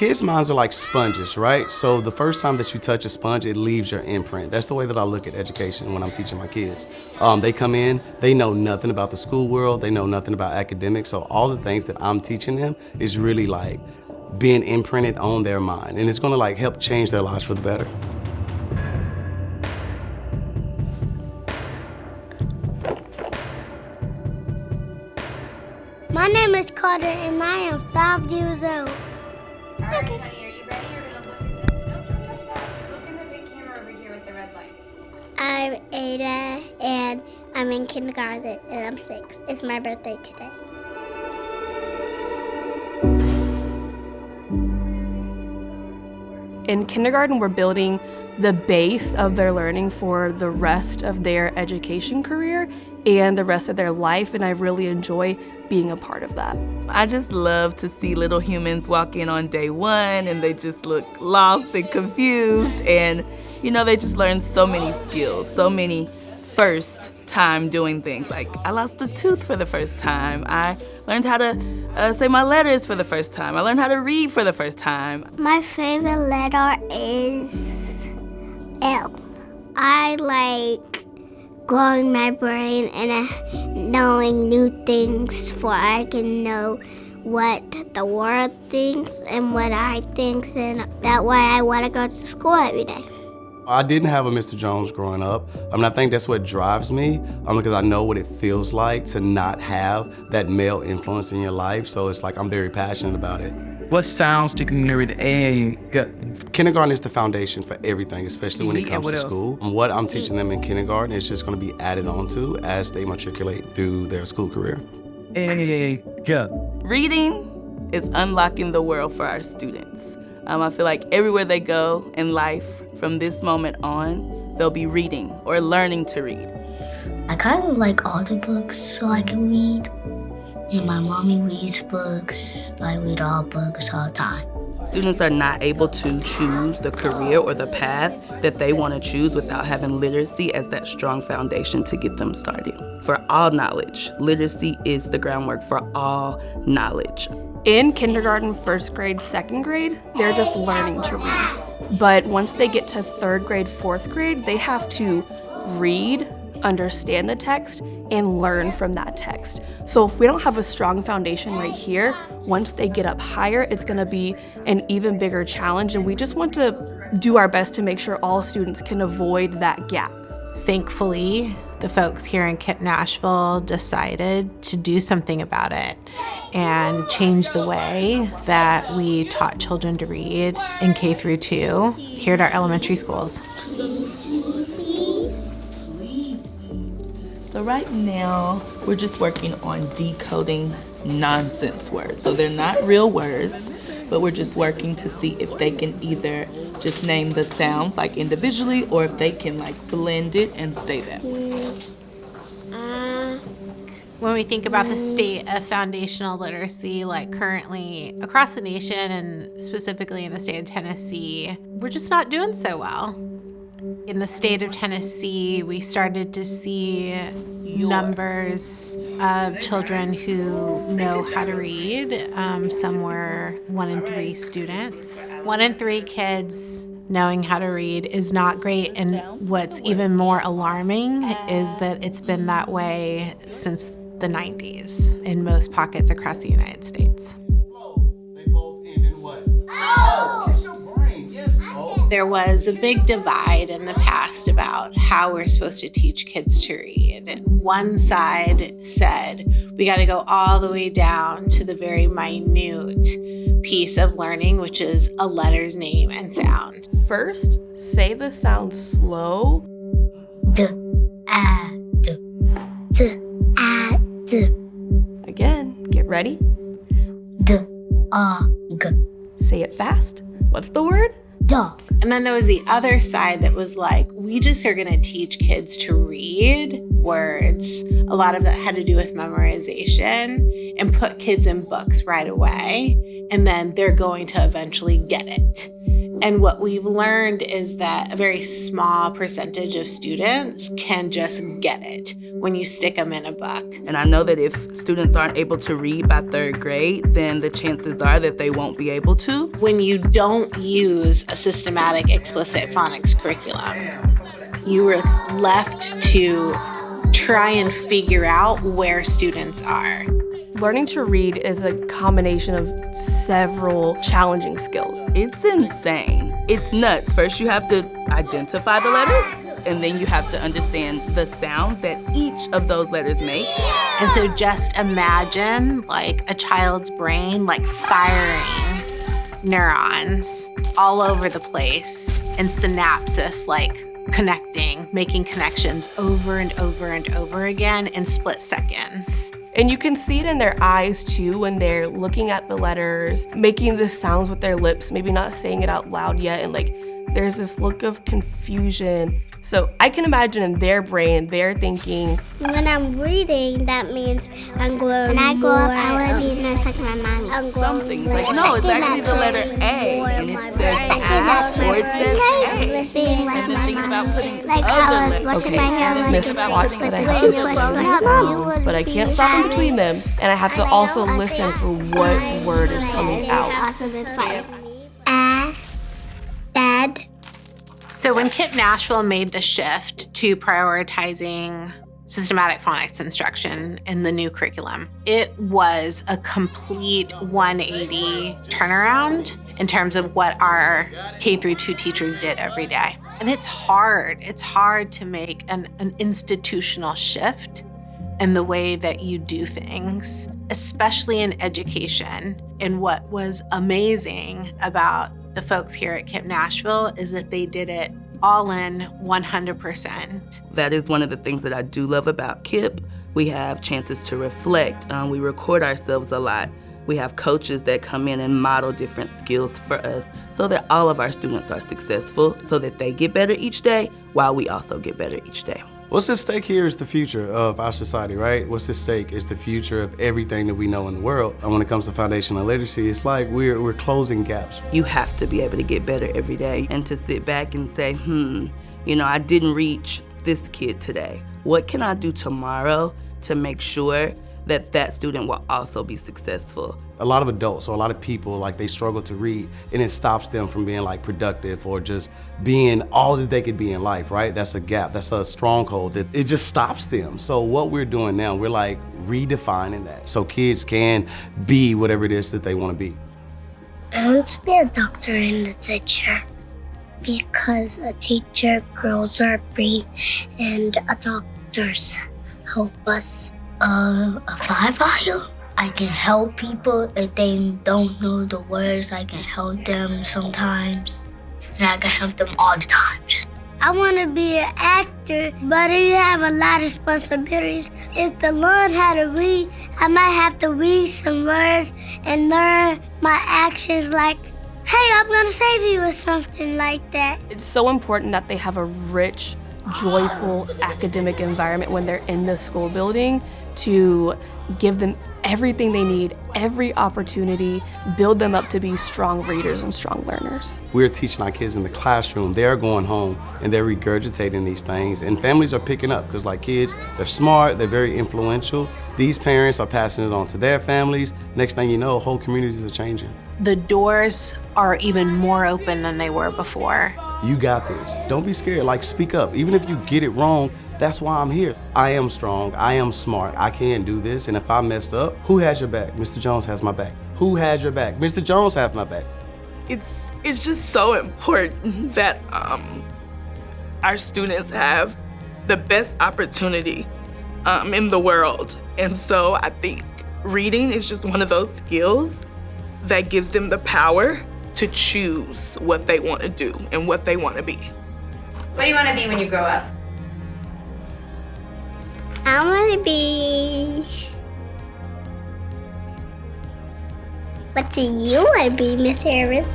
Kids' minds are like sponges, right? So the first time that you touch a sponge, it leaves your imprint. That's the way that I look at education when I'm teaching my kids. They come in, they know nothing about the school world, they know nothing about academics, so all the things that I'm teaching them is really like being imprinted on their mind, and it's gonna like help change their lives for the better. My name is Carter and I am 5 years old. All right, honey, are you ready? You're gonna look at this. No, don't touch that. Look in the big camera over here with the red light. I'm Ada and I'm in kindergarten and I'm 6. It's my birthday today. In kindergarten, we're building the base of their learning for the rest of their education career and the rest of their life, and I really enjoy being a part of that. I just love to see little humans walk in on day one and they just look lost and confused, and they just learn so many skills, so many first time doing things. Like I lost a tooth for the first time. I learned how to say my letters for the first time. I learned how to read for the first time. My favorite letter is L. I like growing my brain and knowing new things so I can know what the world thinks and what I think, and that way I want to go to school every day. I didn't have a Mr. Jones growing up. I think that's what drives me, because I know what it feels like to not have that male influence in your life. So it's like I'm very passionate about it. What sounds do you read? Kindergarten is the foundation for everything, especially when it comes to school. What I'm teaching them in kindergarten is just going to be added onto as they matriculate through their school career. Reading is unlocking the world for our students. I feel like everywhere they go in life, from this moment on, they'll be reading or learning to read. I kind of like all the books so I can read. And my mommy reads books. I read all books all the time. Students are not able to choose the career or the path that they want to choose without having literacy as that strong foundation to get them started. For all knowledge, literacy is the groundwork for all knowledge. In kindergarten, first grade, second grade, they're just learning to read. But once they get to third grade, fourth grade, they have to read, understand the text, and learn from that text. So if we don't have a strong foundation right here, once they get up higher, it's gonna be an even bigger challenge, and we just want to do our best to make sure all students can avoid that gap. Thankfully, the folks here in KIPP Nashville decided to do something about it and change the way that we taught children to read in K through 2 here at our elementary schools. So right now, we're just working on decoding nonsense words. So they're not real words, but we're just working to see if they can either just name the sounds like individually or if they can like blend it and say them. When we think about the state of foundational literacy, like currently across the nation and specifically in the state of Tennessee, we're just not doing so well. In the state of Tennessee, we started to see numbers of children who know how to read. Some were 1 in 3 students. 1 in 3 kids knowing how to read is not great, and what's even more alarming is that it's been that way since the 90s in most pockets across the United States. They both end in what? Oh! Kiss your brain, yes. Oh. There was a big divide in the past about how we're supposed to teach kids to read. And one side said, we got to go all the way down to the very minute piece of learning, which is a letter's name and sound. First, say the sound slow. D, A, D, T, A, D. Again, get ready. D, A, G. Say it fast. What's the word? Dog. And then there was the other side that was like, we just are going to teach kids to read words. A lot of that had to do with memorization, and put kids in books right away. And then they're going to eventually get it. And what we've learned is that a very small percentage of students can just get it. when you stick them in a book. And I know that if students aren't able to read by 3rd grade, then the chances are that they won't be able to. When you don't use a systematic explicit phonics curriculum, you are left to try and figure out where students are. Learning to read is a combination of several challenging skills. It's insane. It's nuts. First, you have to identify the letters, and then you have to understand the sounds that each of those letters make. And so just imagine like a child's brain like firing neurons all over the place and synapses like connecting, making connections over and over and over again in split seconds. And you can see it in their eyes too when they're looking at the letters, making the sounds with their lips, maybe not saying it out loud yet, and like there's this look of confusion. So I can imagine in their brain, they're thinking, when I'm reading, that means I'm growing. When I grow up, I want to be a nurse like my mom. I'm growing. Something's like, no, it's actually the letter A, and it says A, or it says A. I'm listening like And then my thinking about mom. putting Like other I was letters. washing my hair. Miss watched that I have to slow sounds, but I can't stop in between them, and I have to also listen for what word is coming out. Dad. So when KIPP Nashville made the shift to prioritizing systematic phonics instruction in the new curriculum, it was a complete 180 turnaround in terms of what our K-2 teachers did every day. And it's hard. It's hard to make an institutional shift in the way that you do things, especially in education. And what was amazing about the folks here at KIPP Nashville is that they did it all in 100%. That is one of the things that I do love about KIPP. We have chances to reflect. We record ourselves a lot. We have coaches that come in and model different skills for us so that all of our students are successful, so that they get better each day while we also get better each day. What's at stake here is the future of our society, right? What's at stake is the future of everything that we know in the world. And when it comes to foundational literacy, it's like we're closing gaps. You have to be able to get better every day and to sit back and say, I didn't reach this kid today. What can I do tomorrow to make sure that that student will also be successful? A lot of adults or a lot of people, like, they struggle to read, and it stops them from being like productive or just being all that they could be in life, right? That's a gap, that's a stronghold that it just stops them. So what we're doing now, we're like redefining that so kids can be whatever it is that they want to be. I want to be a doctor and a teacher because a teacher grows our brain and a doctors help us. A 5-file? I can help people if they don't know the words. I can help them sometimes, and I can help them all the times. I want to be an actor, but you have a lot of responsibilities. If the learn how to read, I might have to read some words and learn my actions like, hey, I'm going to save you or something like that. It's so important that they have a rich, joyful academic environment when they're in the school building to give them everything they need, every opportunity, build them up to be strong readers and strong learners. We're teaching our kids in the classroom. They're going home and they're regurgitating these things, and families are picking up because, like, kids, they're smart, they're very influential. These parents are passing it on to their families. Next thing you know, whole communities are changing. The doors are even more open than they were before. You got this. Don't be scared. Like, speak up. Even if you get it wrong, that's why I'm here. I am strong. I am smart. I can do this. And if I messed up, who has your back? Mr. Jones has my back. Who has your back? Mr. Jones has my back. It's just so important that our students have the best opportunity in the world. And so I think reading is just one of those skills that gives them the power to choose what they want to do and what they want to be. What do you want to be when you grow up? I want to be... What do you want to be, Miss Erin?